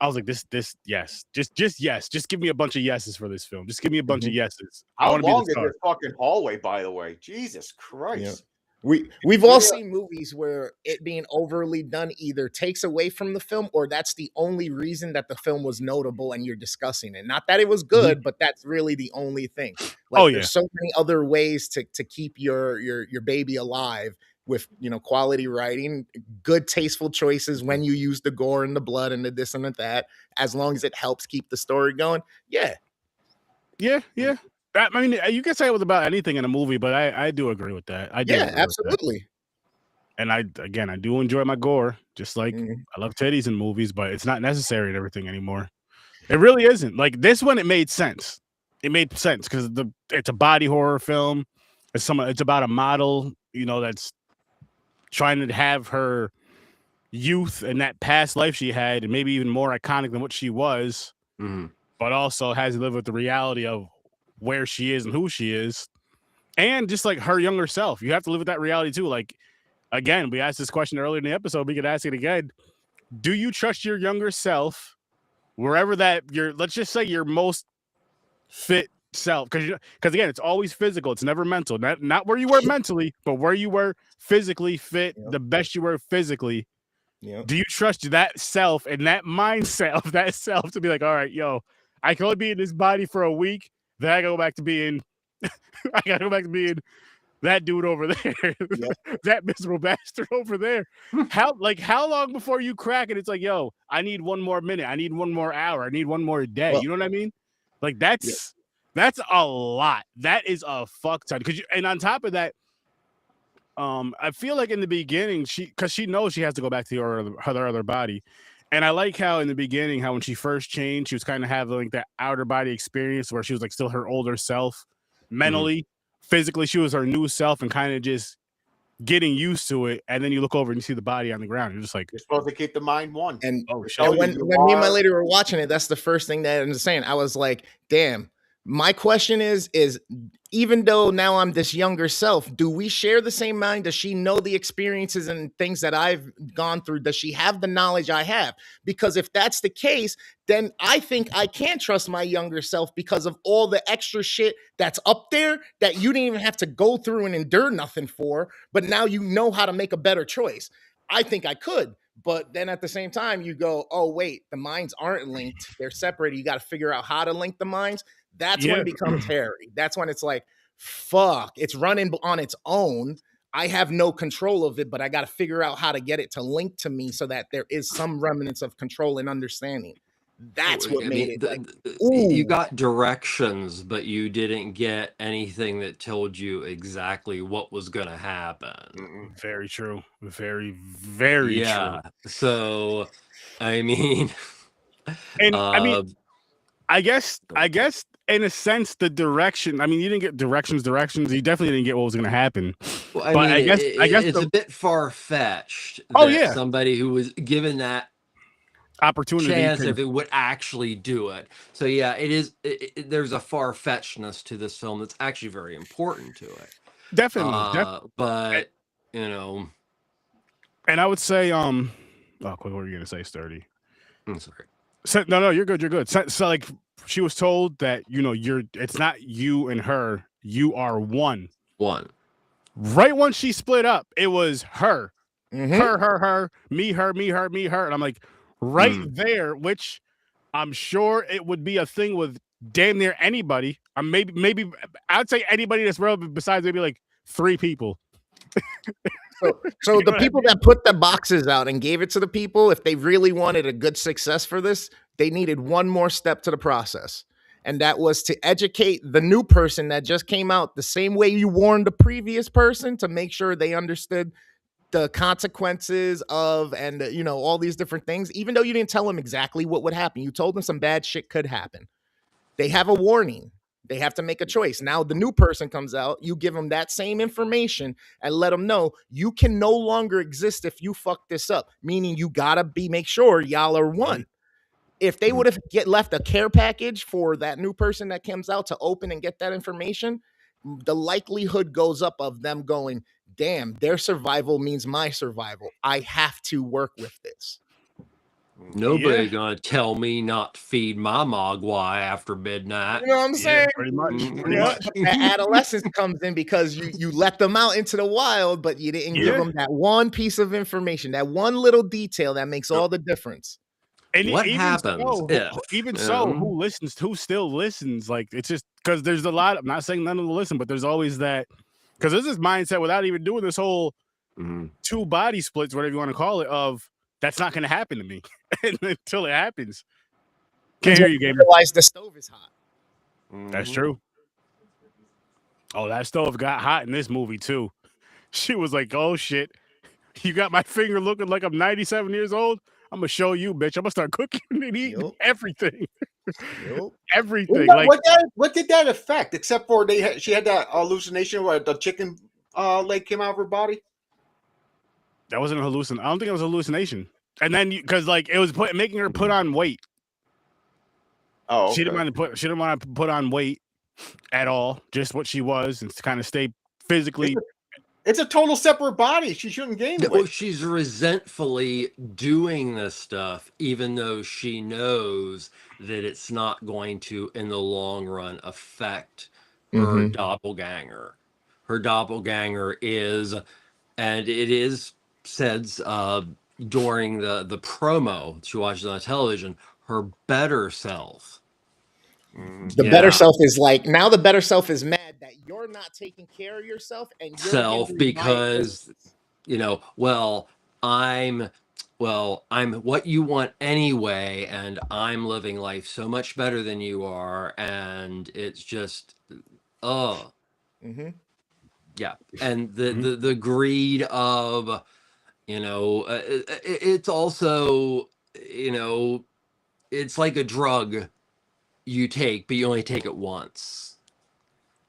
was like, this, yes, just yes, just give me a bunch of yeses for this film. Just give me a bunch of yeses. I How want to be long the is star. this fucking hallway, by the way? Jesus Christ. We've all Yeah. seen movies where it being overly done either takes away from the film or that's the only reason that the film was notable and you're discussing it. Not that it was good, but that's really the only thing. Like there's so many other ways to keep your baby alive with quality writing, good tasteful choices when you use the gore and the blood and the this and the that, as long as it helps keep the story going. Yeah. I mean, you can say it was about anything in a movie, but I do agree with that. I do agree with that. Absolutely. And I do enjoy my gore, just like I love titties in movies, but it's not necessary in everything anymore. It really isn't. Like this one, it made sense. It made sense because it's a body horror film. It's about a model, that's trying to have her youth and that past life she had, and maybe even more iconic than what she was, but also has to live with the reality of where she is and who she is, and just like her younger self. You have to live with that reality too. Like, again, we asked this question earlier in the episode. We could ask it again. Do you trust your younger self wherever let's just say your most fit self? Because again, it's always physical. It's never mental. Not where you were mentally, but where you were physically fit, the best you were physically. Do you trust that self and that mindset of that self to be like, all right, yo, I can only be in this body for a week. Then I gotta go back to being that dude over there, that miserable bastard over there. How long before you crack it? It's like, yo, I need one more minute. I need one more hour. I need one more day. Well, you know what I mean? Like that's a lot. That is a fuck ton. And on top of that, I feel like in the beginning, because she knows she has to go back to her other body. And I like how in the beginning, how when she first changed, she was kind of having like that outer body experience where she was like still her older self, mentally, physically, she was her new self and kind of just getting used to it, and then you look over and you see the body on the ground. You're just like, You're supposed to keep the mind one. And oh They shit. tell And you when me and my are- lady were watching it, that's the first thing that I was saying. I was like, damn. My question is even though now I'm this younger self, do we share the same mind? Does she know the experiences and things that I've gone through? Does she have the knowledge I have? Because if that's the case, then I think I can trust my younger self because of all the extra shit that's up there that you didn't even have to go through and endure nothing for, but now you know how to make a better choice. I think I could. But then at the same time, you go, oh, wait, the minds aren't linked. They're separated. You got to figure out how to link the minds. That's when Yeah. it becomes hairy. That's when it's like, fuck, it's running on its own. I have no control of it, but I got to figure out how to get it to link to me so that there is some remnants of control and understanding. That's what I made mean, it like, you ooh. got directions, but you didn't get anything that told you exactly what was going to happen. Mm-mm. Very true. Very, very Yeah. true. So, I mean, And I mean, uh, I guess in a sense, the direction. I mean, you didn't get directions. You definitely didn't get what was going to happen. well, I But mean, I guess it's the a bit far fetched Oh, that yeah. somebody who was given that opportunity. chance can- if it would actually do it. So yeah, it is. There's a far fetchedness to this film that's actually very important to it. definitely. But you know, And I would say, oh, quick, what were you gonna say, Sturdy? I'm sorry. So, no, you're good. You're good. So, like, she was told that it's not you and her. You are one. One. Right once she split up, it was her, Mhm. her, me, her, and I'm like, right there, which I'm sure it would be a thing with damn near anybody. Maybe I'd say anybody that's relevant besides maybe like 3 people. So the people that put the boxes out and gave it to the people, if they really wanted a good success for this, they needed one more step to the process. And that was to educate the new person that just came out the same way you warned the previous person to make sure they understood the consequences of and all these different things. Even though you didn't tell them exactly what would happen, you told them some bad shit could happen. They have a warning. They have to make a choice. Now the new person comes out, you give them that same information and let them know you can no longer exist if you fuck this up, meaning you gotta make sure y'all are one. If they would have left a care package for that new person that comes out to open and get that information, the likelihood goes up of them going, damn, their survival means my survival. I have to work with this. Nobody gonna tell me not to feed my mogwai after midnight. You know what I'm saying? Pretty much. Mhm. Pretty Yeah, much. that adolescence comes in because you let them out into the wild, but you didn't give Yeah. them that one piece of information, that one little detail that makes all the difference. And What even happens if, who still listens? Like, it's just because there's a lot. I'm not saying none of them listen, but there's always that, because there's this mindset without even doing this whole Mhm. 2 body splits, whatever you want to call it, of that's not going to happen to me until it happens. Can't hear you, Gamer. Realize the stove is hot. That's Mhm. true. Oh, that stove got hot in this movie too. She was like, "Oh shit, you got my finger looking like I'm 97 years old. I'm gonna show you, bitch. I'm gonna start cooking and eating Yup. everything, Yup. everything." Like, What did that affect? Except for she had that hallucination where the chicken leg came out of her body. that wasn't a hallucination. I don't think it was a hallucination. And then because like it was making her put on weight. Oh, She didn't want to put on weight at all. Just what she was, and to kind of stay physically. It's a total separate body. She shouldn't gain Well, weight. she's resentfully doing this stuff, even though she knows that it's not going to, in the long run, affect her Mhm. doppelganger. Her doppelganger is, and it is said during the promo she watches on television, her better self. The better self is like, now the better self is mad that you're not taking care of yourself and you're Self, hindering my because business. I'm what you want anyway, and I'm living life so much better than you are, and it's just Mhm. yeah. And the Mhm. the greed of it's also it's like a drug you take, but you only take it once,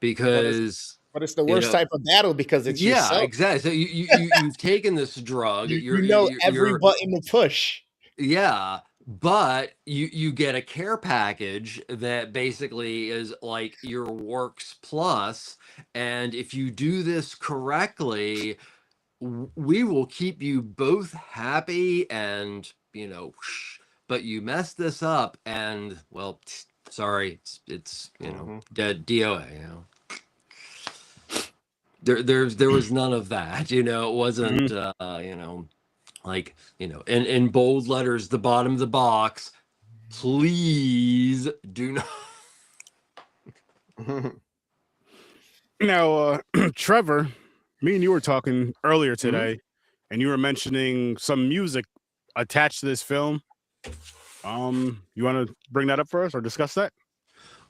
because But it's the You worst know, type of battle because it's yeah, yourself. exactly. So you've taken this drug. You know every button to push. Yeah, but you get a care package that basically is like your works plus, and if you do this correctly, we will keep you both happy and but you mess this up and well, sorry, it's dead DOA, there was none of that, it wasn't like in bold letters the bottom of the box, please do not. Now, Trevor, me and you were talking earlier Mm-hmm. today, and you were mentioning some music attached to this film. You want to bring that up for us or discuss that?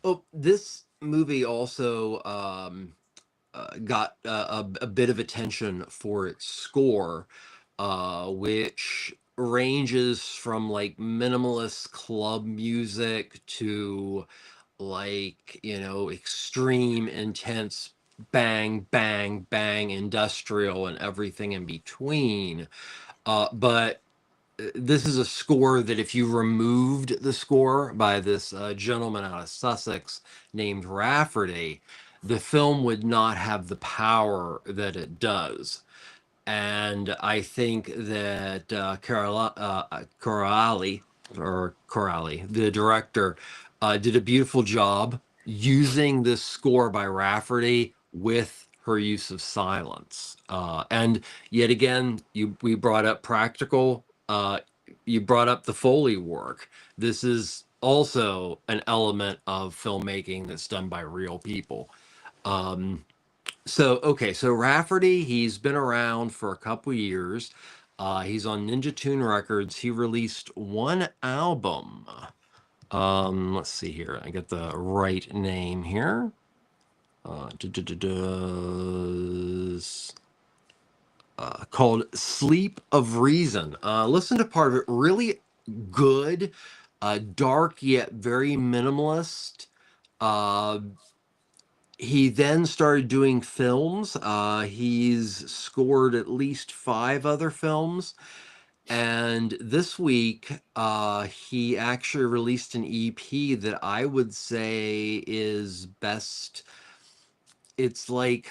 Oh, this movie also got a bit of attention for its score, which ranges from like minimalist club music to like extreme intense bang bang bang industrial and everything in between, but this is a score that if you removed the score by this gentleman out of Sussex named Rafferty, the film would not have the power that it does. And I think that Corali, the director, did a beautiful job using this score by Rafferty with her use of silence. And yet again, we brought up practical. You brought up the Foley work. This is also an element of filmmaking that's done by real people. So Rafferty, he's been around for a couple years. He's on Ninja Tune Records. He released one album. Let's see here. I get the right name here. Called Sleep of Reason. Listen to part of it. Really good, dark yet very minimalist. He then started doing films. He's scored at least 5 other films. And this week, he actually released an EP that I would say is best. It's like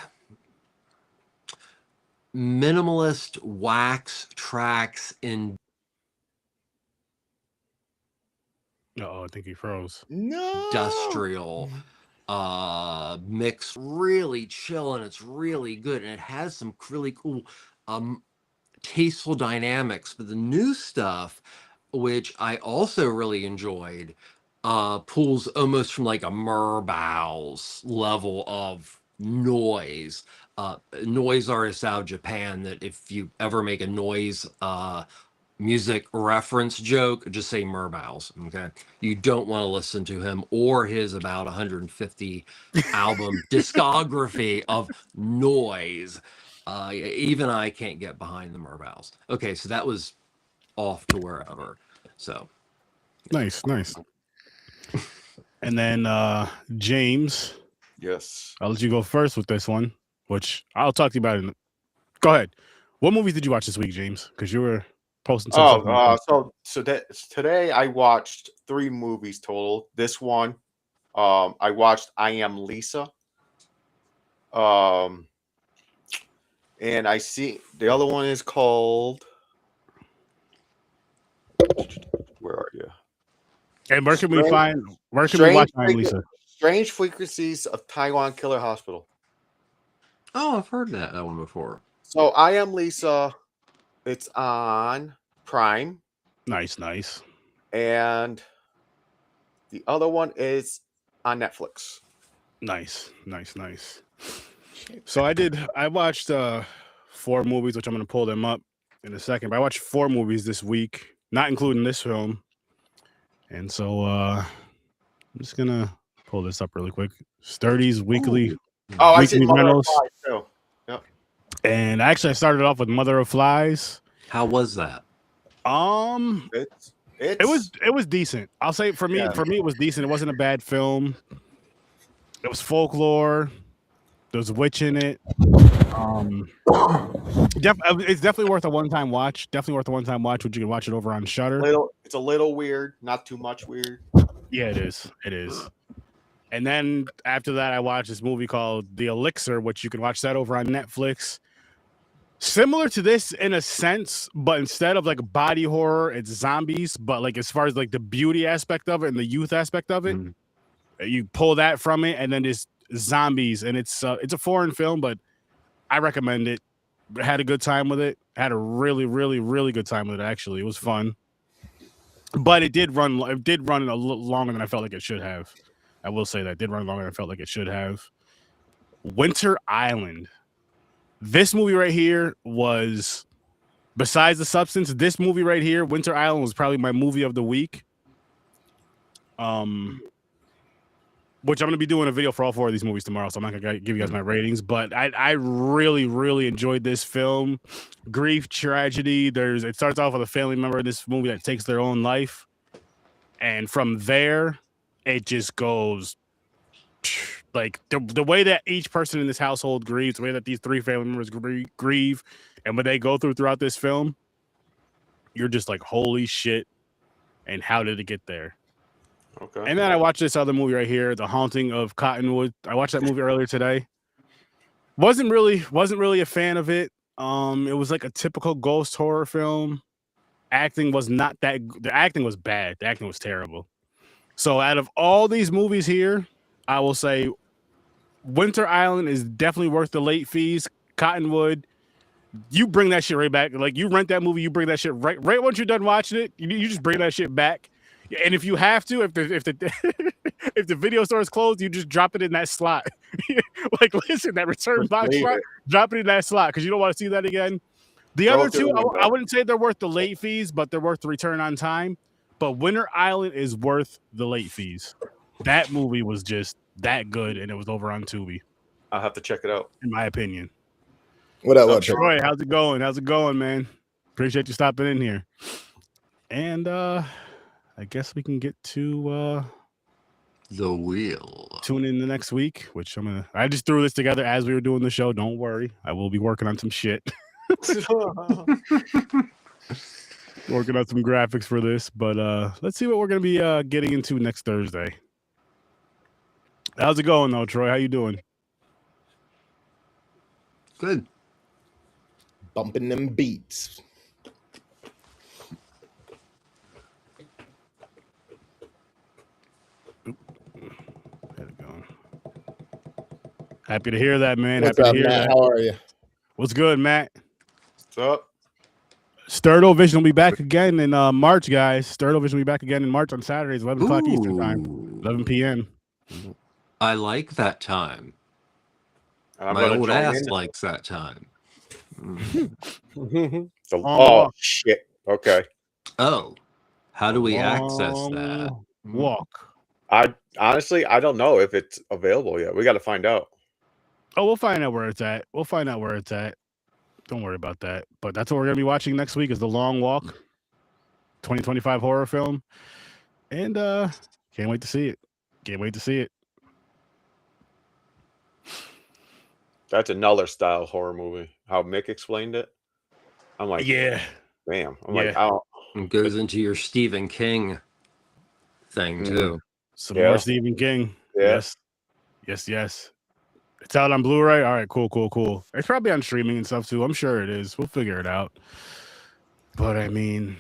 minimalist wax tracks in. Oh, I think he froze. No. Industrial mix, really chill, and it's really good, and it has some really cool tasteful dynamics. But the new stuff, which I also really enjoyed, pulls almost from like a Murbaus level of noise. Noise artists out of Japan that if you ever make a noise music reference joke, just say Murbaus. Okay, you don't want to listen to him or his about 150 album discography of noise. Even I can't get behind the Murbaus. Okay, so that was off to wherever. So Nice. And then James, Yes. I'll let you go first with this one, which I'll talk to you about it. Go ahead. What movies did you watch this week, James? Because you were posting some stuff. Today I watched 3 movies total. This one, I watched I Am Lisa. And I see the other one is called. Where are you? And where can we watch I Am Lisa? Strange Frequencies of Taiwan Killer Hospital. oh, I've heard that one before. So I Am Lisa, it's on Prime, Nice. and the other one is on Netflix. Nice. So I watched 4 movies, which I'm going to pull them up in a second. But I watched 4 movies this week, not including this film. And so I'm just going to pull this up really quick. Sturdy's weekly. Oh, I see Weekly Mother of rentals. Flies too. And actually I started off with Mother of Flies. How was that? It was decent. I'll say for me it was decent. It wasn't a bad film. It was folklore. There's a witch in it. It's definitely worth a one-time watch. Definitely worth a one-time watch. Which you can watch it over on Shudder. It's a little weird, not too much weird. Yeah, it is. It is. And then after that, I watched this movie called The Elixir, which you can watch that over on Netflix. Similar to this in a sense, but instead of like body horror, it's zombies. But like as far as like the beauty aspect of it and the youth aspect of it, you pull that from it, and then there's zombies. And it's a foreign film, but I recommend it. Had a good time with it. Had a really, really, really good time with it. Actually, it was fun. But it did run. It did run a little longer than I felt like it should have. I will say that it did run longer than I felt like it should have. Winter Island. This movie right here was, besides The Substance, this movie right here, Winter Island, was probably my movie of the week. Which I'm going to be doing a video for all 4 of these movies tomorrow, so I'm not going to give you guys my ratings. But I really, really enjoyed this film. Grief, tragedy. It starts off with a family member in this movie that takes their own life. And from there, it just goes like the way that each person in this household grieves, the way that these 3 family members grieve, and what they go throughout this film, you're just like, holy shit. And how did it get there? Okay. And then I watched this other movie right here, The Haunting of Cottonwood. I watched that movie earlier today. Wasn't really a fan of it. It was like a typical ghost horror film. Acting was not that. The acting was bad. The acting was terrible. So out of all these movies here, I will say Winter Island is definitely worth the late fees. Cottonwood, you bring that shit right back. Like, you rent that movie, you bring that shit right once you're done watching it. You just bring that shit back. And if you have to, if the if the video store is closed, you just drop it in that slot. Like, listen, that return box slot, drop it in that slot because you don't want to see that again. The other two, I wouldn't say they're worth the late fees, but they're worth the return on time. But Winter Island is worth the late fees. That movie was just that good, and it was over on Tubi. I'll have to check it out. In my opinion. What up, Troy? How's it going? How's it going, man? Appreciate you stopping in here. And I guess we can get to the wheel. Tune in the next week, which I just threw this together as we were doing the show. Don't worry. I will be working on some shit. Working on some graphics for this, but let's see what we're gonna be getting into next Thursday. How's it going though, Troy? How you doing? Good. Bumping them beats. Happy to hear that, man. What's Happy up, to hear Matt? that. How are you? What's good, Matt? What's up? Sturdo Vision will be back again in March, guys. Sturdo Vision will be back again in March on Saturdays, 11 o'clock Eastern time, 11 p.m. I like that time. I'm My old ass likes that time. Oh, shit. Okay. Oh, how do we access that? Walk. I don't know if it's available yet. We got to find out. Oh, we'll find out where it's at. Don't worry about that. But that's what we're going to be watching next week is The Long Walk, 2025 horror film. And can't wait to see it. That's another style horror movie. How Mick explained it. I'm like, yeah. Damn. I'm like, oh. It goes into your Stephen King thing too. Some more Stephen King. Yeah. Yes. It's out on Blu-ray. All right, cool. It's probably on streaming and stuff too. I'm sure it is. We'll figure it out. But I mean,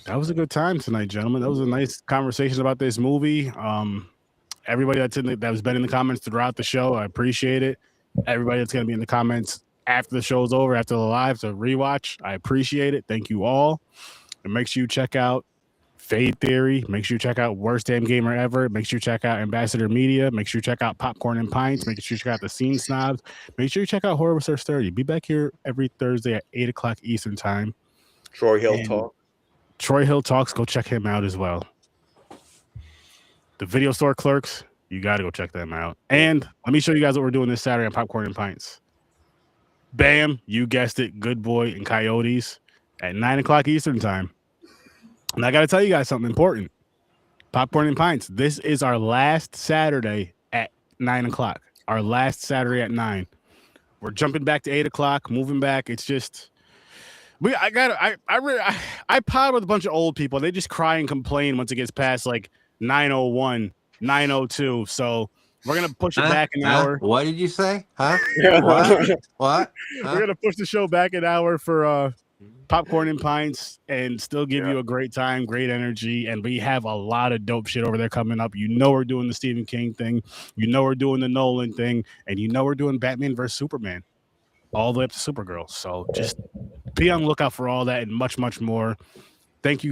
that was a good time tonight, gentlemen. That was a nice conversation about this movie. Everybody that's been in the comments throughout the show, I appreciate it. Everybody that's going to be in the comments after the show's over, after the live to rewatch, I appreciate it. Thank you all. And make sure you check out Fade Theory. Make sure you check out Worst Damn Gamer Ever. Make sure you check out Ambassador Media. Make sure you check out Popcorn and Pints. Make sure you check out The Scene Snobs. Make sure you check out Horror Research 30. Be back here every Thursday at 8 o'clock Eastern time. Troy Hill Talk. Troy Hill Talks. Go check him out as well. The Video Store Clerks. You got to go check them out. And let me show you guys what we're doing this Saturday on Popcorn and Pints. Bam, you guessed it. Good Boy and Coyotes at 9 o'clock Eastern time. And I got to tell you guys something important. Popcorn and Pints. This is our last Saturday at 9 o'clock. Our last Saturday at 9. We're jumping back to 8 o'clock, moving back. It's just I pod with a bunch of old people. They just cry and complain once it gets past like 9:01, 9:02. So we're gonna push it back an hour. What did you say? Huh? What? We're gonna push the show back an hour for popcorn and pints, and still give you a great time, great energy. And we have a lot of dope shit over there coming up. You know, we're doing the Stephen King thing. You know, we're doing the Nolan thing, and you know, we're doing Batman versus Superman, all the way up to Supergirl. So just be on the lookout for all that and much, much more. Thank you guys.